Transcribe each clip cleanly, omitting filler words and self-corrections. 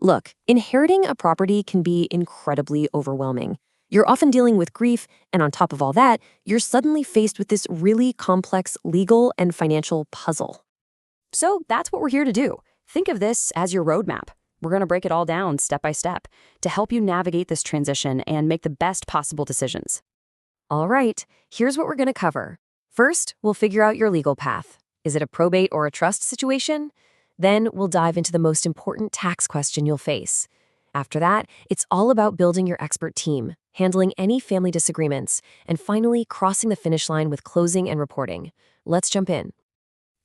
Look, inheriting a property can be incredibly overwhelming. You're often dealing with grief, and on top of all that, you're suddenly faced with this really complex legal and financial puzzle. So that's what we're here to do. Think of this as your roadmap. We're going to break it all down step by step to help you navigate this transition and make the best possible decisions. All right, here's what we're going to cover. First, we'll figure out your legal path. Is it a probate or a trust situation? Then we'll dive into the most important tax question you'll face. After that, it's all about building your expert team, handling any family disagreements, and finally crossing the finish line with closing and reporting. Let's jump in.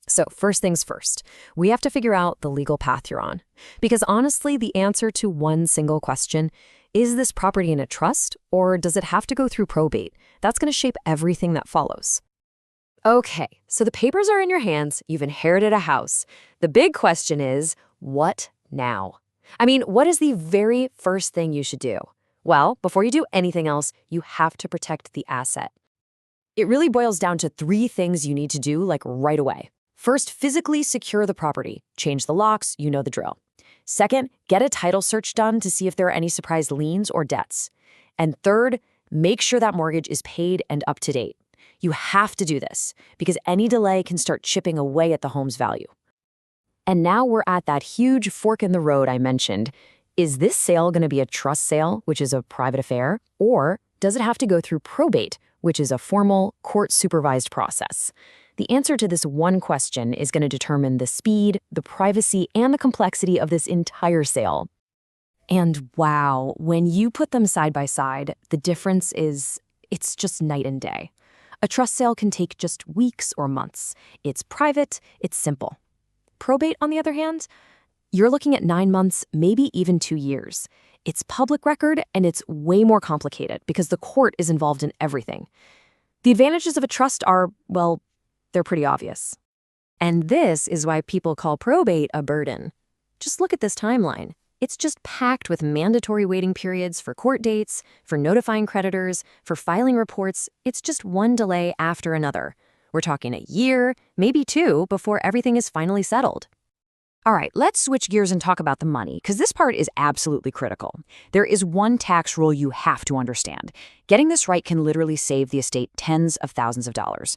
So first things first, we have to figure out the legal path you're on. Because honestly, the answer to one single question, is this property in a trust or does it have to go through probate? That's going to shape everything that follows. Okay, so the papers are in your hands, you've inherited a house. The big question is, what now? I mean, what is the very first thing you should do? Well, before you do anything else, you have to protect the asset. It really boils down to 3 things you need to do, like right away. First, physically secure the property. Change the locks, you know the drill. Second, get a title search done to see if there are any surprise liens or debts. And third, make sure that mortgage is paid and up to date. You have to do this because any delay can start chipping away at the home's value. And now we're at that huge fork in the road I mentioned. Is this sale going to be a trust sale, which is a private affair, or does it have to go through probate, which is a formal, court-supervised process? The answer to this one question is going to determine the speed, the privacy, and the complexity of this entire sale. And wow, when you put them side by side, the difference is, it's just night and day. A trust sale can take just weeks or months. It's private, it's simple. Probate, on the other hand, you're looking at 9 months, maybe even 2 years. It's public record, and it's way more complicated because the court is involved in everything. The advantages of a trust are, well, they're pretty obvious. And this is why people call probate a burden. Just look at this timeline. It's just packed with mandatory waiting periods for court dates, for notifying creditors, for filing reports. It's just one delay after another. We're talking a year, maybe 2, before everything is finally settled. All right, let's switch gears and talk about the money, because this part is absolutely critical. There is one tax rule you have to understand. Getting this right can literally save the estate tens of thousands of dollars.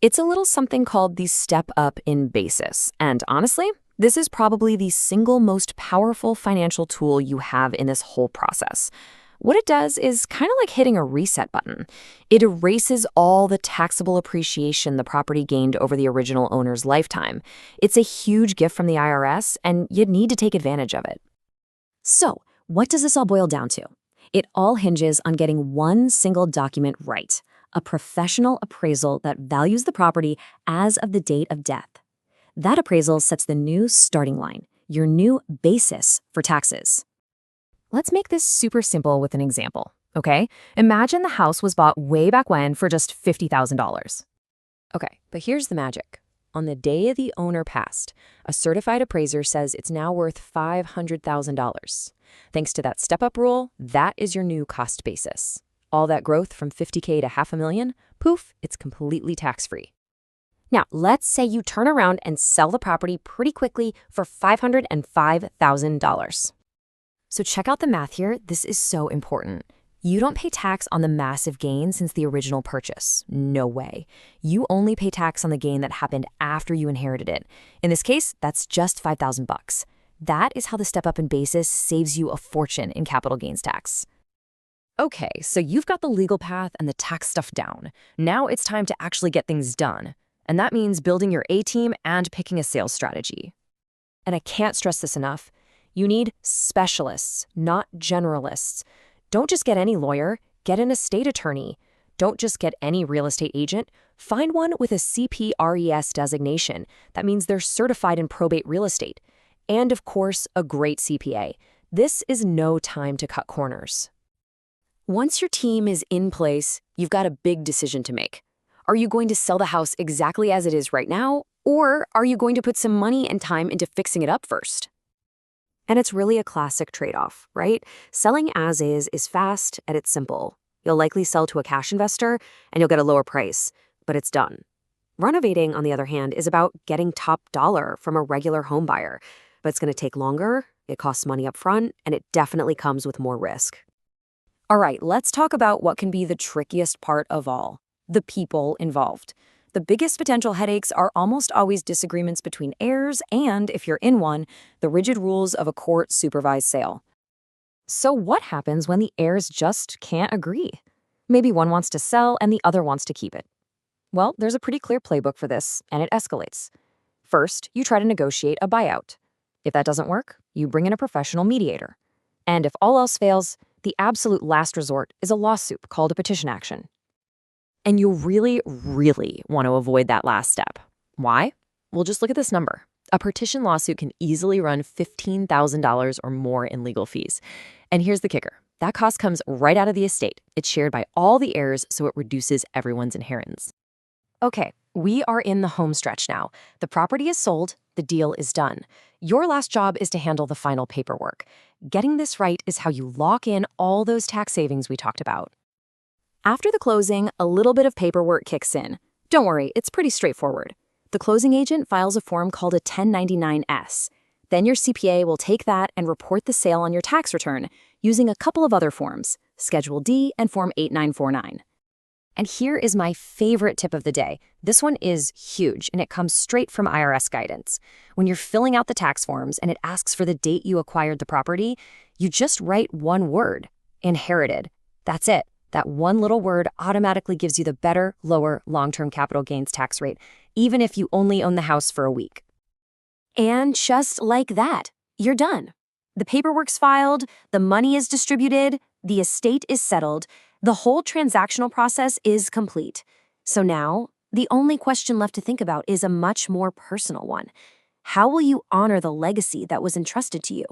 It's a little something called the step up in basis. And honestly, this is probably the single most powerful financial tool you have in this whole process. What it does is kind of like hitting a reset button. It erases all the taxable appreciation the property gained over the original owner's lifetime. It's a huge gift from the IRS, and you need to take advantage of it. So, what does this all boil down to? It all hinges on getting one single document right. A professional appraisal that values the property as of the date of death. That appraisal sets the new starting line, your new basis for taxes. Let's make this super simple with an example, okay? Imagine the house was bought way back when for just $50,000. Okay, but here's the magic. On the day the owner passed, a certified appraiser says it's now worth $500,000. Thanks to that step-up rule, that is your new cost basis. All that growth from $50K to $500,000, poof, it's completely tax-free. Now, let's say you turn around and sell the property pretty quickly for $505,000. So check out the math here. This is so important. You don't pay tax on the massive gain since the original purchase. No way. You only pay tax on the gain that happened after you inherited it. In this case, that's just $5,000. That is how the step-up in basis saves you a fortune in capital gains tax. Okay, so you've got the legal path and the tax stuff down. Now it's time to actually get things done. And that means building your A-team and picking a sales strategy. And I can't stress this enough. You need specialists, not generalists. Don't just get any lawyer, get an estate attorney. Don't just get any real estate agent. Find one with a CPRES designation. That means they're certified in probate real estate. And of course, a great CPA. This is no time to cut corners. Once your team is in place, you've got a big decision to make. Are you going to sell the house exactly as it is right now, or are you going to put some money and time into fixing it up first? And it's really a classic trade-off, right? Selling as is fast and it's simple. You'll likely sell to a cash investor and you'll get a lower price, but it's done. Renovating, on the other hand, is about getting top dollar from a regular home buyer, but it's going to take longer it costs money up front, and it definitely comes with more risk. All right, let's talk about what can be the trickiest part of all: the people involved. The biggest potential headaches are almost always disagreements between heirs and, if you're in one, the rigid rules of a court-supervised sale. So what happens when the heirs just can't agree? Maybe one wants to sell and the other wants to keep it. Well, there's a pretty clear playbook for this, and it escalates. First, you try to negotiate a buyout. If that doesn't work, you bring in a professional mediator. And if all else fails, the absolute last resort is a lawsuit called a petition action. And you really, really want to avoid that last step. Why? Well, just look at this number. A petition lawsuit can easily run $15,000 or more in legal fees. And here's the kicker. That cost comes right out of the estate. It's shared by all the heirs, so it reduces everyone's inheritance. Okay, we are in the home stretch now. The property is sold, the deal is done. Your last job is to handle the final paperwork. Getting this right is how you lock in all those tax savings we talked about. After the closing, a little bit of paperwork kicks in. Don't worry, it's pretty straightforward. The closing agent files a form called a 1099-S. Then your CPA will take that and report the sale on your tax return using a couple of other forms, Schedule D and Form 8949. And here is my favorite tip of the day. This one is huge, and it comes straight from IRS guidance. When you're filling out the tax forms and it asks for the date you acquired the property, you just write one word: inherited. That's it. That one little word automatically gives you the better, lower, long-term capital gains tax rate, even if you only own the house for a week. And just like that, you're done. The paperwork's filed, the money is distributed, the estate is settled, the whole transactional process is complete. So now, the only question left to think about is a much more personal one. How will you honor the legacy that was entrusted to you?